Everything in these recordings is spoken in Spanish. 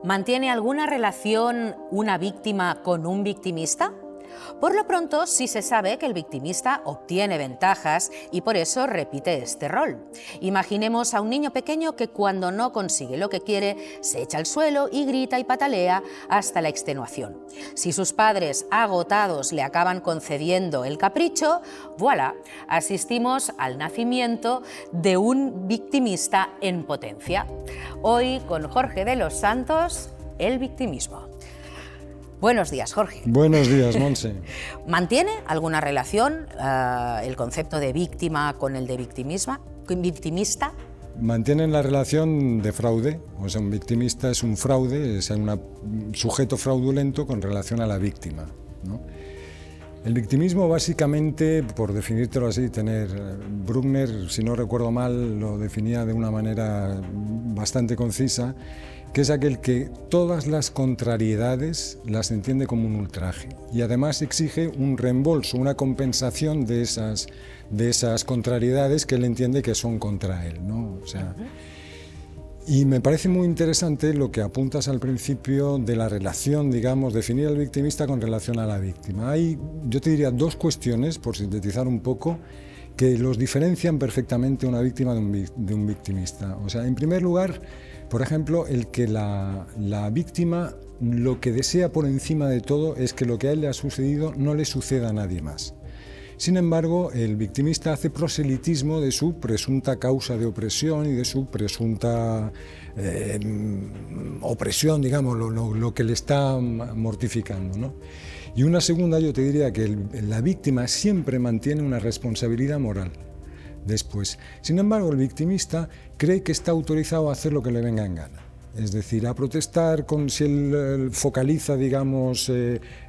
¿Mantiene alguna relación una víctima con un victimista? Por lo pronto, sí se sabe que el victimista obtiene ventajas y por eso repite este rol. Imaginemos a un niño pequeño que cuando no consigue lo que quiere, se echa al suelo y grita y patalea hasta la extenuación. Si sus padres, agotados, le acaban concediendo el capricho, voilà, asistimos al nacimiento de un victimista en potencia. Hoy, con Jorge de los Santos, el victimismo. Buenos días, Jorge. Buenos días, Montse. ¿Mantiene alguna relación el concepto de víctima con el de victimista? Mantienen la relación de fraude, o sea, un victimista es un fraude, es un sujeto fraudulento con relación a la víctima, ¿no? El victimismo, básicamente, por definírtelo así, Bruckner, si no recuerdo mal, lo definía de una manera bastante concisa, que es aquel que todas las contrariedades las entiende como un ultraje y además exige un reembolso, una compensación de esas contrariedades que él entiende que son contra él, ¿no? O sea, y me parece muy interesante lo que apuntas al principio de la relación, digamos, definir al victimista con relación a la víctima. Hay, yo te diría, dos cuestiones, por sintetizar un poco, que los diferencian perfectamente una víctima de un victimista. O sea, en primer lugar, por ejemplo, el que la víctima lo que desea por encima de todo es que lo que a él le ha sucedido no le suceda a nadie más. Sin embargo, el victimista hace proselitismo de su presunta causa de opresión y de su presunta opresión, digamos, lo que le está mortificando, ¿no? Y una segunda, yo te diría que la víctima siempre mantiene una responsabilidad moral después. Sin embargo, el victimista cree que está autorizado a hacer lo que le venga en gana. Es decir, a protestar si él focaliza, digamos,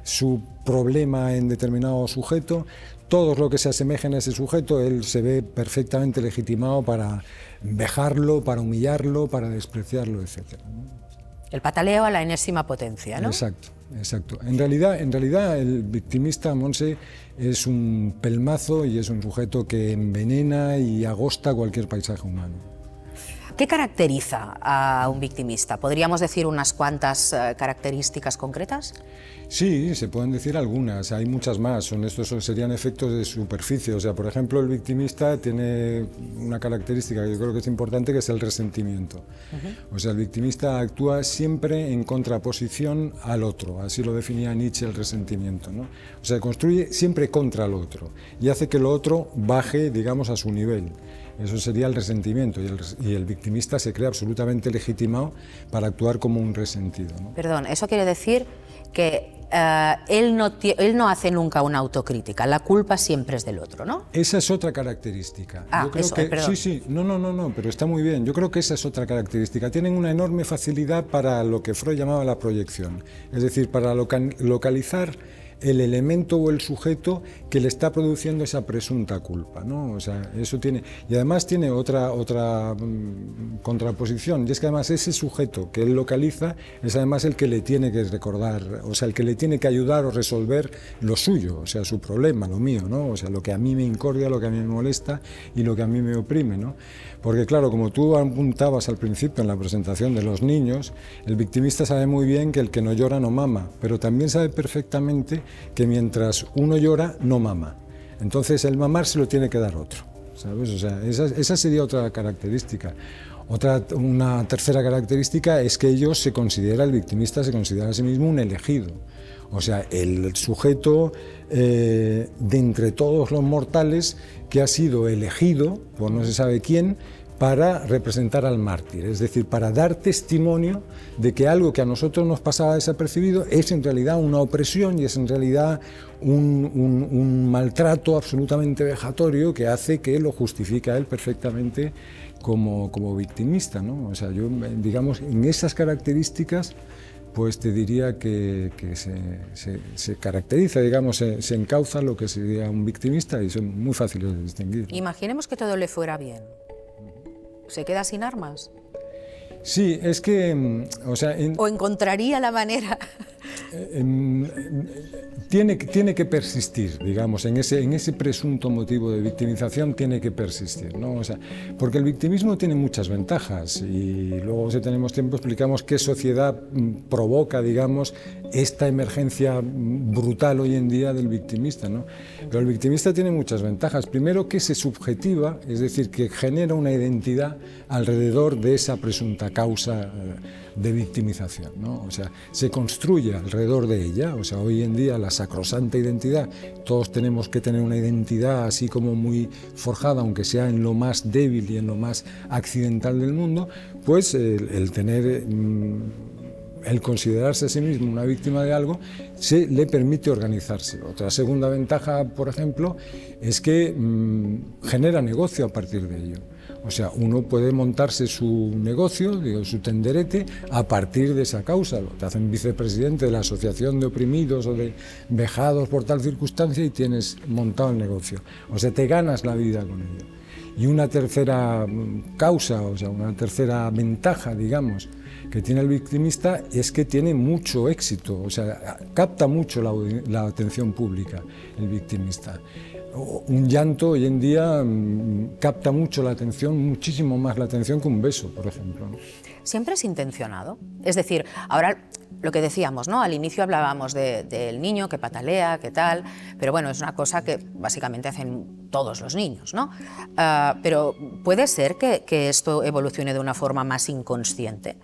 su problema en determinado sujeto, todo lo que se asemeje a ese sujeto, él se ve perfectamente legitimado para vejarlo, para humillarlo, para despreciarlo, etc. El pataleo a la enésima potencia, ¿no? Exacto, exacto. En realidad el victimista, Montse, es un pelmazo y es un sujeto que envenena y agosta cualquier paisaje humano. ¿Qué caracteriza a un victimista? ¿Podríamos decir unas cuantas características concretas? Sí, se pueden decir algunas, hay muchas más, estos serían efectos de superficie. O sea, por ejemplo, el victimista tiene una característica que yo creo que es importante, que es el resentimiento. O sea, el victimista actúa siempre en contraposición al otro, así lo definía Nietzsche el resentimiento, ¿no? O sea, construye siempre contra el otro y hace que lo otro baje, digamos, a su nivel. Eso sería el resentimiento y el victimista se cree absolutamente legitimado para actuar como un resentido, ¿no? Perdón, eso quiere decir que él no hace nunca una autocrítica, la culpa siempre es del otro, ¿no? Esa es otra característica. Ah, yo creo eso, que, perdón. Sí, no, pero está muy bien. Yo creo que esa es otra característica. Tienen una enorme facilidad para lo que Freud llamaba la proyección, es decir, para localizar el elemento o el sujeto que le está produciendo esa presunta culpa, ¿no? O sea, eso tiene, y además tiene otra contraposición, y es que además ese sujeto que él localiza es además el que le tiene que recordar, o sea, el que le tiene que ayudar o resolver lo suyo, o sea, su problema, lo mío, ¿no? O sea, lo que a mí me incordia, lo que a mí me molesta y lo que a mí me oprime, ¿no? Porque claro, como tú apuntabas al principio en la presentación de los niños, el victimista sabe muy bien que el que no llora no mama, pero también sabe perfectamente que mientras uno llora no mama. Entonces el mamar se lo tiene que dar otro, ¿sabes? O sea, esa sería otra característica. Una tercera característica es que el victimista se considera a sí mismo un elegido. O sea, el sujeto de entre todos los mortales que ha sido elegido por no se sabe quién para representar al mártir, es decir, para dar testimonio de que algo que a nosotros nos pasaba desapercibido es en realidad una opresión y es en realidad un maltrato absolutamente vejatorio que hace que lo justifique a él perfectamente como victimista, ¿no? O sea, yo, digamos, en esas características pues te diría que se caracteriza, digamos, se encauza lo que sería un victimista y son muy fáciles de distinguir. Imaginemos que todo le fuera bien. ¿Se queda sin armas? Sí, es que, o sea... ¿O encontraría la manera Tiene que persistir, digamos, en ese presunto motivo de victimización tiene que persistir, ¿no? O sea, porque el victimismo tiene muchas ventajas y luego, si tenemos tiempo, explicamos qué sociedad provoca, digamos, esta emergencia brutal hoy en día del victimista, ¿no? Pero el victimista tiene muchas ventajas. Primero, que se subjetiva, es decir, que genera una identidad alrededor de esa presunta causa de victimización, ¿no? O sea, se construye alrededor de ella. O sea, hoy en día la sacrosanta identidad, todos tenemos que tener una identidad así como muy forjada, aunque sea en lo más débil y en lo más accidental del mundo, pues el tener... el considerarse a sí mismo una víctima de algo le permite organizarse. Otra segunda ventaja, por ejemplo, es que genera negocio a partir de ello. O sea, uno puede montarse su negocio, digo, su tenderete, a partir de esa causa. Te hacen vicepresidente de la Asociación de Oprimidos o de Vejados por tal circunstancia y tienes montado el negocio. O sea, te ganas la vida con ello. Y una tercera causa, o sea, una tercera ventaja, digamos, que tiene el victimista es que tiene mucho éxito, o sea, capta mucho la atención pública el victimista. Un llanto hoy en día capta mucho la atención, muchísimo más la atención que un beso, por ejemplo, ¿no? ¿Siempre es intencionado? Es decir, ahora lo que decíamos, ¿no? Al inicio hablábamos del niño que patalea, que tal, pero bueno, es una cosa que básicamente hacen todos los niños, ¿no? Pero puede ser que esto evolucione de una forma más inconsciente,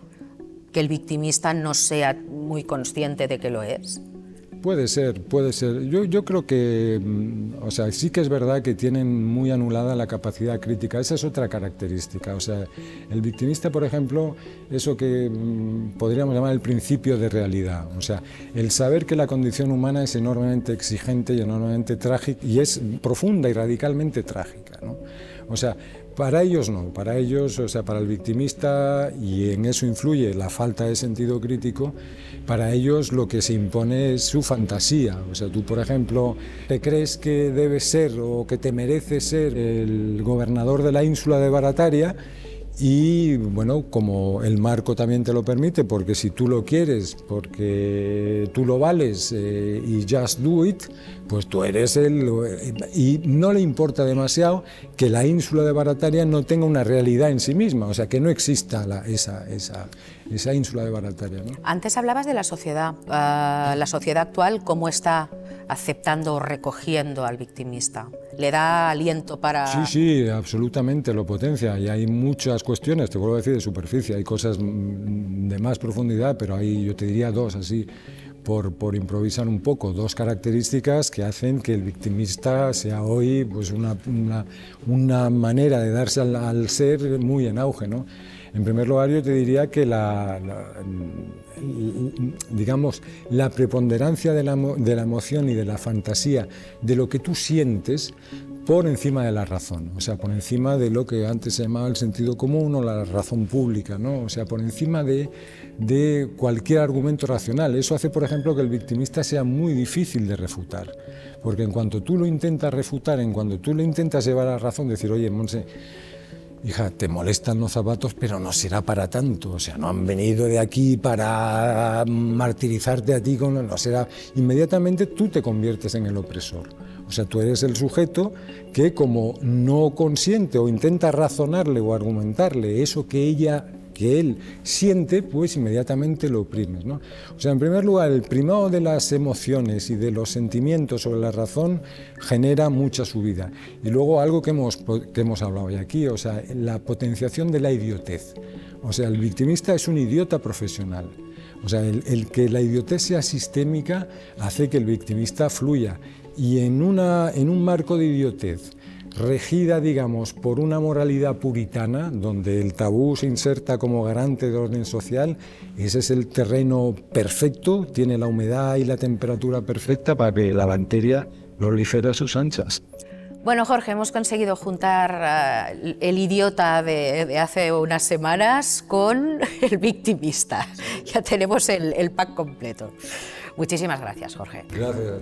que el victimista no sea muy consciente de que lo es. Puede ser, puede ser. Yo creo que, o sea, sí que es verdad que tienen muy anulada la capacidad crítica. Esa es otra característica. O sea, el victimista, por ejemplo, eso que podríamos llamar el principio de realidad. O sea, el saber que la condición humana es enormemente exigente y enormemente trágica, y es profunda y radicalmente trágica, ¿no? O sea, para ellos no, para ellos, o sea, para el victimista, y en eso influye la falta de sentido crítico, para ellos lo que se impone es su fantasía. O sea, tú, por ejemplo, te crees que debes ser o que te mereces ser el gobernador de la ínsula de Barataria, y bueno, como el marco también te lo permite, porque si tú lo quieres, porque tú lo vales y just do it, pues tú eres y no le importa demasiado que la ínsula de Barataria no tenga una realidad en sí misma, o sea, que no exista esa ínsula de Barataria, ¿no? Antes hablabas de la sociedad actual, ¿cómo está aceptando o recogiendo al victimista? ¿Le da aliento para...? Sí, absolutamente, lo potencia, y hay muchas cuestiones, te vuelvo a decir, de superficie, hay cosas de más profundidad, pero hay, yo te diría dos, así, por improvisar un poco, dos características que hacen que el victimista sea hoy pues una manera de darse al ser muy en auge, ¿no? En primer lugar, yo te diría que digamos, la preponderancia de la emoción y de la fantasía, de lo que tú sientes, por encima de la razón, o sea, por encima de lo que antes se llamaba el sentido común o la razón pública, ¿no? O sea, por encima de cualquier argumento racional. Eso hace, por ejemplo, que el victimista sea muy difícil de refutar, porque en cuanto tú lo intentas refutar, en cuanto tú lo intentas llevar a la razón, decir, oye, Monse, hija, te molestan los zapatos, pero no será para tanto, o sea, no han venido de aquí para martirizarte a ti, no será. Inmediatamente tú te conviertes en el opresor, o sea, tú eres el sujeto que, como no consiente o intenta razonarle o argumentarle eso que él siente, pues inmediatamente lo oprimes, ¿no? O sea, en primer lugar, el primado de las emociones y de los sentimientos sobre la razón genera mucha subida. Y luego algo que hemos hablado hoy aquí, o sea, la potenciación de la idiotez. O sea, el victimista es un idiota profesional. O sea, el que la idiotez sea sistémica hace que el victimista fluya. Y en un marco de idiotez regida, digamos, por una moralidad puritana, donde el tabú se inserta como garante de orden social, ese es el terreno perfecto, tiene la humedad y la temperatura perfecta para que la bacteria prolifere a sus anchas. Bueno, Jorge, hemos conseguido juntar el idiota de hace unas semanas con el victimista. Ya tenemos el pack completo. Muchísimas gracias, Jorge. Gracias.